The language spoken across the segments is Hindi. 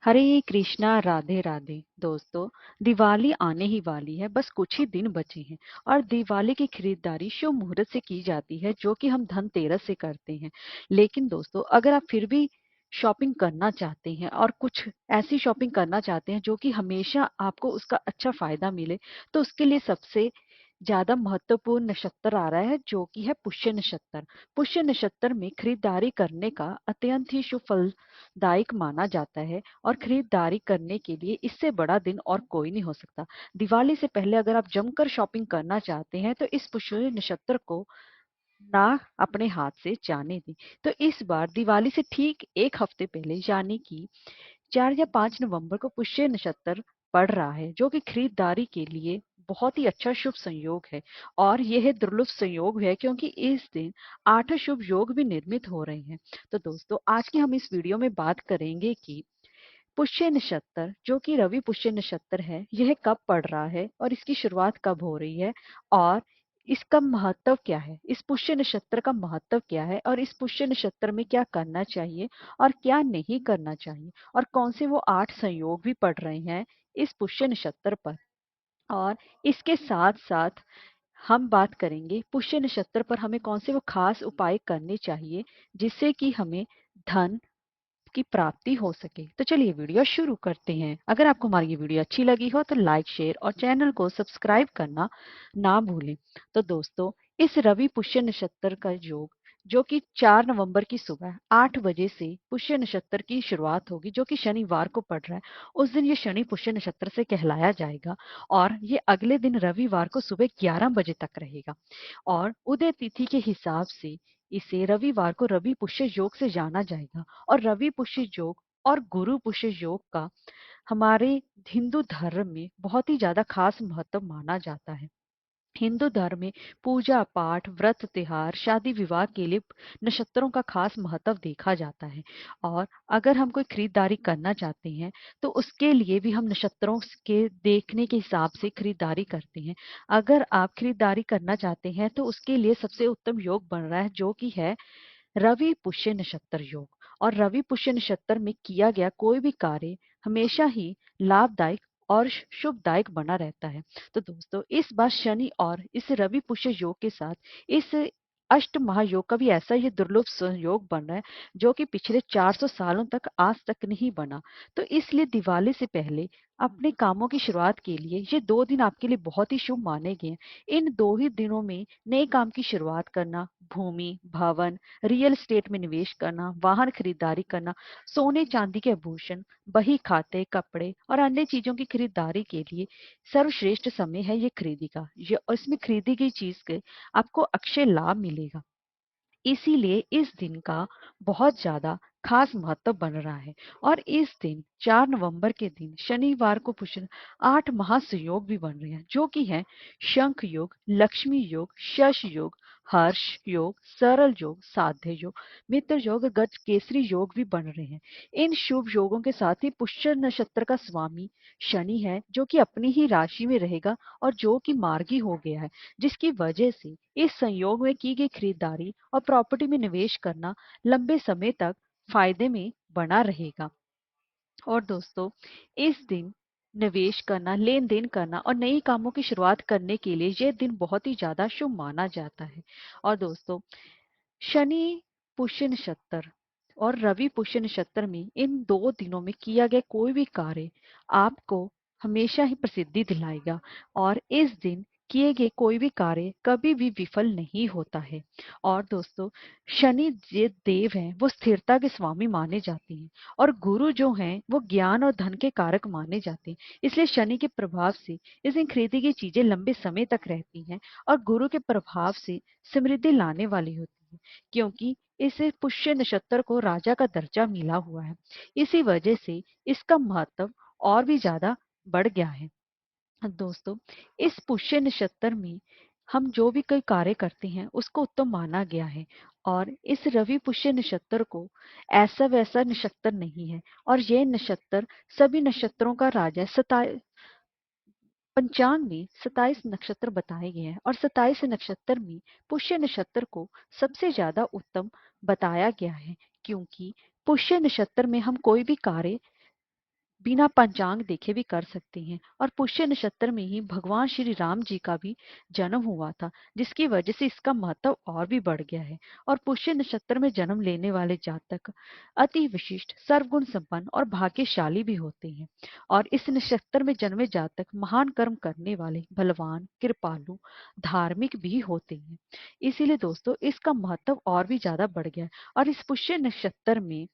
हरे कृष्णा राधे राधे दोस्तों। दिवाली आने ही वाली है, बस कुछ ही दिन बचे हैं। और दिवाली की खरीदारी शुभ मुहूर्त से की जाती है, जो कि हम धनतेरस से करते हैं। लेकिन दोस्तों, अगर आप फिर भी शॉपिंग करना चाहते हैं और कुछ ऐसी शॉपिंग करना चाहते हैं जो कि हमेशा आपको उसका अच्छा फायदा मिले, तो उसके लिए सबसे ज्यादा महत्वपूर्ण नक्षत्र आ रहा है, जो कि है पुष्य नक्षत्र। पुष्य नक्षत्र में खरीदारी करने का अत्यंत ही शुभ फलदायक माना जाता है। और खरीदारी करने के लिए इससे बड़ा दिन और कोई नहीं हो सकता। दिवाली से पहले अगर आप जमकर शॉपिंग करना चाहते हैं, तो इस पुष्य नक्षत्र को ना अपने हाथ से जाने दें। तो इस बार दिवाली से ठीक एक हफ्ते पहले, यानी कि 4 या 5 नवंबर को पुष्य नक्षत्र पड़ रहा है, जो कि खरीदारी के लिए बहुत ही अच्छा शुभ संयोग है। और यह दुर्लभ संयोग है, क्योंकि इस दिन 8 शुभ योग भी निर्मित हो रहे हैं। तो दोस्तों, आज की हम इस वीडियो में बात करेंगे कि पुष्य नक्षत्र, जो कि रवि पुष्य नक्षत्र है, यह कब पड़ रहा है और इसकी शुरुआत कब हो रही है, और इसका महत्व क्या है, इस पुष्य नक्षत्र का महत्व क्या है, और इस पुष्य नक्षत्र में क्या करना चाहिए और क्या नहीं करना चाहिए, और कौन से वो 8 संयोग भी पड़ रहे हैं इस पुष्य नक्षत्र पर। और इसके साथ साथ हम बात करेंगे पुष्य नक्षत्र पर हमें कौन से वो खास उपाय करने चाहिए, जिससे कि हमें धन की प्राप्ति हो सके। तो चलिए वीडियो शुरू करते हैं। अगर आपको हमारी ये वीडियो अच्छी लगी हो तो लाइक, शेयर और चैनल को सब्सक्राइब करना ना भूलें। तो दोस्तों, इस रवि पुष्य नक्षत्र का योग, जो कि 4 नवंबर की सुबह 8 बजे से पुष्य नक्षत्र की शुरुआत होगी, जो कि शनिवार को पड़ रहा है। उस दिन ये शनि पुष्य नक्षत्र से कहलाया जाएगा। और ये अगले दिन रविवार को सुबह 11 बजे तक रहेगा। और उदय तिथि के हिसाब से इसे रविवार को रवि पुष्य योग से जाना जाएगा। और रवि पुष्य योग और गुरु पुष्य योग का हमारे हिंदू धर्म में बहुत ही ज्यादा खास महत्व माना जाता है। हिंदू धर्म में पूजा पाठ, व्रत, त्योहार, शादी विवाह के लिए नक्षत्रों का खास महत्व देखा जाता है। और अगर हम कोई खरीदारी करना चाहते हैं, तो उसके लिए भी हम नक्षत्रों के देखने के हिसाब से खरीदारी करते हैं। अगर आप खरीदारी करना चाहते हैं, तो उसके लिए सबसे उत्तम योग बन रहा है, जो कि है रवि पुष्य नक्षत्र योग। और रवि पुष्य नक्षत्र में किया गया कोई भी कार्य हमेशा ही लाभदायक और शुभदायक बना रहता है। तो दोस्तों, इस बार शनि और इस रवि पुष्य योग के साथ इस अष्ट महायोग का भी ऐसा ही दुर्लभ संयोग बन रहा है, जो कि पिछले 400 सालों तक आज तक नहीं बना। तो इसलिए दिवाली से पहले अपने कामों की शुरुआत के लिए ये 2 दिन आपके लिए बहुत ही शुभ माने गए हैं। इन 2 ही दिनों में नए काम की शुरुआत करना, भूमि, भवन, रियल एस्टेट में निवेश करना, वाहन खरीदारी करना, सोने चांदी के आभूषण, बही खाते, कपड़े और अन्य चीजों की खरीदारी के लिए सर्वश्रेष्ठ समय है ये खरीदी का। ये इसमें खरीदी गई चीज के आपको अक्षय लाभ मिलेगा। इसीलिए इस दिन का बहुत ज्यादा खास महत्व बन रहा है। और इस दिन 4 नवंबर के दिन शनिवार को पुष्य 8 महासयोग भी बन रहे हैं, जो कि है शंख योग, लक्ष्मी योग, शश योग, हर्ष योग, सरल योग, साध्य योग, मित्र योग, गज केसरी योग भी बन रहे हैं। इन शुभ योगों के साथ ही पुष्य नक्षत्र का स्वामी शनि है, जो कि अपनी ही राशि में रहेगा और जो कि मार्गी हो गया है, जिसकी वजह से इस संयोग में की गई खरीदारी और प्रॉपर्टी में निवेश करना लंबे समय तक फायदे में बना रहेगा। और दोस्तों, इस दिन निवेश करना, लेन देन करना और नई कामों की शुरुआत करने के लिए यह दिन बहुत ही ज्यादा शुभ माना जाता है। और दोस्तों, शनि पुष्य नक्षत्र और रवि पुष्य नक्षत्र में इन 2 दिनों में किया गया कोई भी कार्य आपको हमेशा ही प्रसिद्धि दिलाएगा। और इस दिन किए गए कोई भी कार्य कभी भी विफल नहीं होता है। और दोस्तों, शनि जे देव हैं, वो स्थिरता के स्वामी माने जाते हैं। और गुरु जो हैं, वो ज्ञान और धन के कारक माने जाते हैं। इसलिए शनि के प्रभाव से इस दिन खरीदी गई चीजें लंबे समय तक रहती हैं। और गुरु के प्रभाव से समृद्धि लाने वाली होती है, क्योंकि इसे पुष्य नक्षत्र को राजा का दर्जा मिला हुआ है। इसी वजह से इसका महत्व और भी ज्यादा बढ़ गया है। दोस्तों, इस पुष्य नक्षत्र में हम जो भी कोई कार्य करते हैं, उसको उत्तम माना गया है। और इस रवि पुष्य नक्षत्र को ऐसा वैसा नक्षत्र नहीं है। और यह नक्षत्र सभी नक्षत्रों का राजा है। पंचांग में 27 नक्षत्र बताए गए हैं, और 27 नक्षत्र में पुष्य नक्षत्र को सबसे ज्यादा उत्तम बताया गया है, क्योंकि पुष्य नक्षत्र में हम कोई भी कार्य बिना पंचांग देखे भी कर सकते हैं। और पुष्य नक्षत्र में ही भगवान श्री राम जी का भी जन्म हुआ था, जिसकी वजह से इसका महत्व और भी बढ़ गया है। और पुष्य नक्षत्र में जन्म लेने वाले जातक अति विशिष्ट, सर्वगुण संपन्न और भाग्यशाली भी होते हैं। और इस नक्षत्र में जन्मे जातक महान कर्म करने वाले, बलवान, कृपालु, धार्मिक भी होते हैं। इसीलिए दोस्तों इसका महत्व और भी ज्यादा बढ़ गया है। और इस पुष्य नक्षत्र में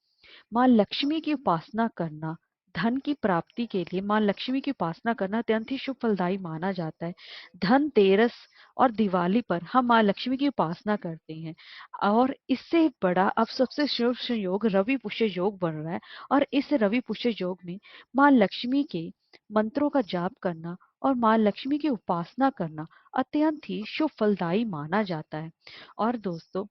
माँ लक्ष्मी की उपासना करना, धन की प्राप्ति के लिए माँ लक्ष्मी की उपासना करना अत्यंत ही शुभ फलदायी माना जाता है। धनतेरस और दिवाली पर हम माँ लक्ष्मी की उपासना करते हैं। और इससे बड़ा अब सबसे शुभ योग रवि पुष्य योग बन रहा है। और इस रवि पुष्य योग में माँ लक्ष्मी के मंत्रों का जाप करना और माँ लक्ष्मी की उपासना करना अत्यंत ही शुभ फलदायी माना जाता है। और दोस्तों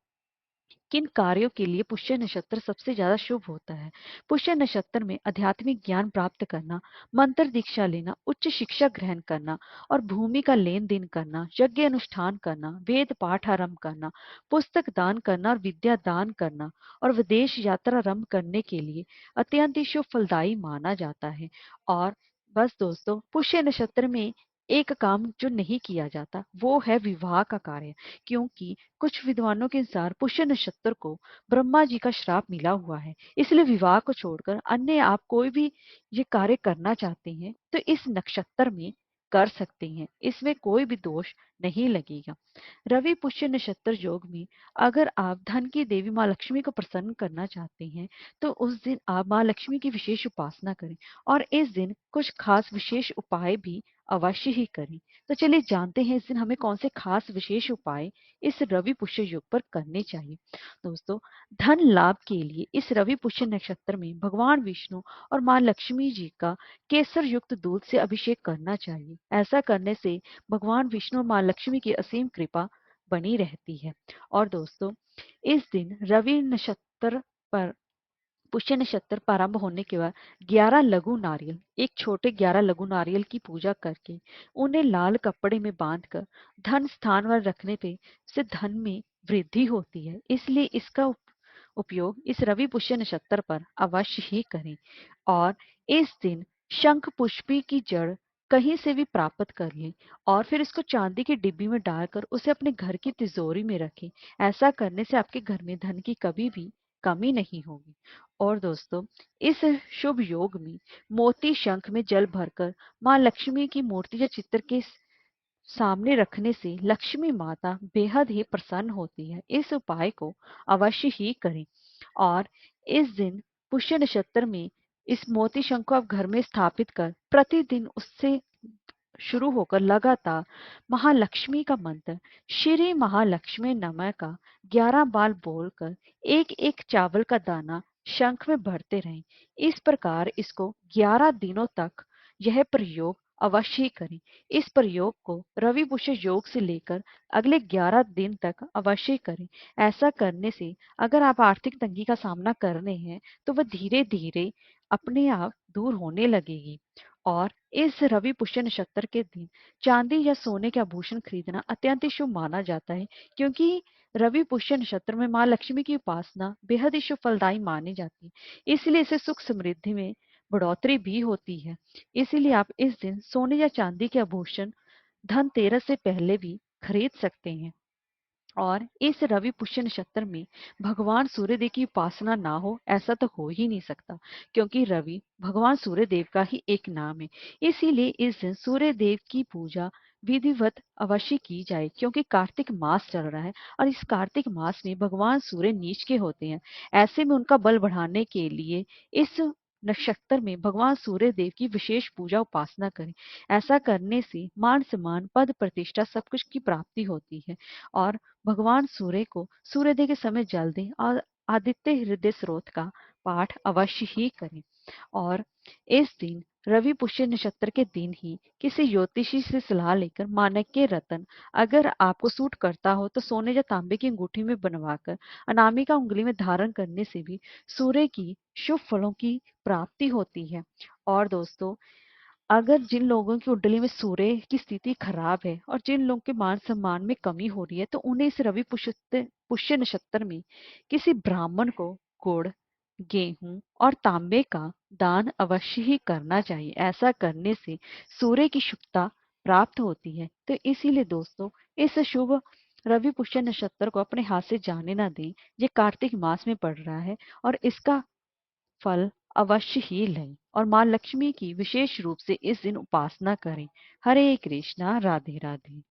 किन कार्यों के लिए पुष्य नक्षत्र सबसे ज्यादा शुभ होता है? पुष्य नक्षत्र में आध्यात्मिक ज्ञान प्राप्त करना, मंत्र दीक्षा लेना, उच्च शिक्षा ग्रहण करना और भूमि का लेन देन करना, यज्ञ अनुष्ठान करना, वेद पाठ आरंभ करना, पुस्तक दान करना और विद्या दान करना और विदेश यात्रा आरंभ करने के लिए अत्यंत ही शुभ फलदायी माना जाता है। और बस दोस्तों पुष्य नक्षत्र में एक काम जो नहीं किया जाता वो है विवाह का कार्य, क्योंकि कुछ विद्वानों के अनुसार पुष्य नक्षत्र को ब्रह्मा जी का श्राप मिला हुआ है। इसलिए विवाह को छोड़कर अन्य आप कोई भी ये कार्य करना चाहते हैं तो इस नक्षत्र में कर सकते हैं, इसमें कोई भी दोष नहीं लगेगा। रवि पुष्य नक्षत्र योग में अगर आप धन की देवी माँ लक्ष्मी को प्रसन्न करना चाहते हैं तो उस दिन आप माँ लक्ष्मी की विशेष उपासना करें और इस दिन कुछ खास विशेष उपाय भी अवश्य ही करें। तो चलिए जानते हैं इस दिन हमें कौन से खास विशेष उपाय इस रवि पुष्य योग पर करने चाहिए। दोस्तों धन लाभ के लिए इस रवि पुष्य नक्षत्र में भगवान विष्णु और माँ लक्ष्मी जी का केसर युक्त दूध से अभिषेक करना चाहिए। ऐसा करने से भगवान विष्णु और माँ लक्ष्मी की असीम कृपा बनी रहती है। और दोस्तों इस दिन रवि नक्षत्र पर पुष्य नक्षत्र प्रारंभ होने के बाद 11 लघु नारियल, एक छोटे 11 लघु नारियल की पूजा करके उन्हें लाल कपड़े में बांधकर धन स्थान पर रखने पे से धन में वृद्धि होती है। इसलिए इसका उपयोग इस रवि पुष्य नक्षत्र पर अवश्य ही करें। और इस दिन शंख पुष्पी की जड़ कहीं से भी प्राप्त कर लें और फिर इसको चांदी की डिब्बी में डालकर उसे अपने घर की तिजोरी में रखें। ऐसा करने से आपके घर में धन की कभी भी कमी नहीं होगी। और दोस्तों इस शुभ योग में मोती शंख में जल भरकर माँ लक्ष्मी की मूर्ति या चित्र के सामने रखने से लक्ष्मी माता बेहद ही प्रसन्न होती है। इस उपाय को अवश्य ही करें। और इस दिन पुष्य नक्षत्र में इस मोती शंख को आप घर में स्थापित कर प्रतिदिन उससे शुरू होकर लगातार महालक्ष्मी का मंत्र श्री महालक्ष्मी नमः का 11 बार बोलकर एक एक चावल का दाना शंख में भरते रहें। इस प्रकार इसको 11 दिनों तक यह प्रयोग अवश्य ही करें। इस प्रयोग को रवि पुष्य योग से लेकर अगले 11 दिन तक अवश्य करें। ऐसा करने से अगर आप आर्थिक तंगी का सामना कर रहे हैं तो वह धीरे धीरे अपने आप दूर होने लगेगी। और इस रवि पुष्य नक्षत्र के दिन चांदी या सोने के आभूषण खरीदना अत्यंत ही शुभ माना जाता है, क्योंकि रवि पुष्य नक्षत्र में माँ लक्ष्मी की उपासना बेहद ही शुभ फलदायी मानी जाती है। इसलिए इसे सुख समृद्धि में बढ़ोतरी भी होती है। इसीलिए आप इस दिन सोने या चांदी के आभूषण धनतेरस से पहले भी खरीद सकते हैं। और इस रवि पुष्य नक्षत्र में भगवान सूर्यदेव की उपासना ना हो ऐसा तो हो ही नहीं सकता, क्योंकि रवि भगवान सूर्यदेव का ही एक नाम है। इसीलिए इस दिन सूर्यदेव की पूजा विधिवत अवश्य की जाए, क्योंकि कार्तिक मास चल रहा है और इस कार्तिक मास में भगवान सूर्य नीच के होते हैं। ऐसे में उनका बल बढ़ाने के लिए इस नक्षत्र में भगवान सूर्य देव की विशेष पूजा उपासना करें। ऐसा करने से मान सम्मान, पद प्रतिष्ठा सब कुछ की प्राप्ति होती है। और भगवान सूर्य को सूर्योदय के समय जल दें और आदित्य हृदय स्रोत का पाठ अवश्य ही करें। और इस दिन रवि पुष्य नक्षत्र के दिन ही किसी ज्योतिषी से सलाह लेकर माणिक्य रत्न अगर आपको सूट करता हो तो सोने या तांबे की अंगूठी में बनवाकर अनामिका उंगली में धारण करने से भी सूर्य की शुभ फलों की प्राप्ति होती है। और दोस्तों अगर जिन लोगों की कुंडली में सूर्य की स्थिति खराब है और जिन लोगों के मान सम्मान में कमी हो रही है तो उन्हें इस रवि पुष्य नक्षत्र में किसी ब्राह्मण को गुड़, गेहूं और तांबे का दान अवश्य ही करना चाहिए। ऐसा करने से सूर्य की शुभता प्राप्त होती है। तो इसीलिए दोस्तों, इस शुभ रवि पुष्य नक्षत्र को अपने हाथ से जाने ना दें। ये कार्तिक मास में पड़ रहा है और इसका फल अवश्य ही लें और माँ लक्ष्मी की विशेष रूप से इस दिन उपासना करें। हरे कृष्णा, राधे राधे।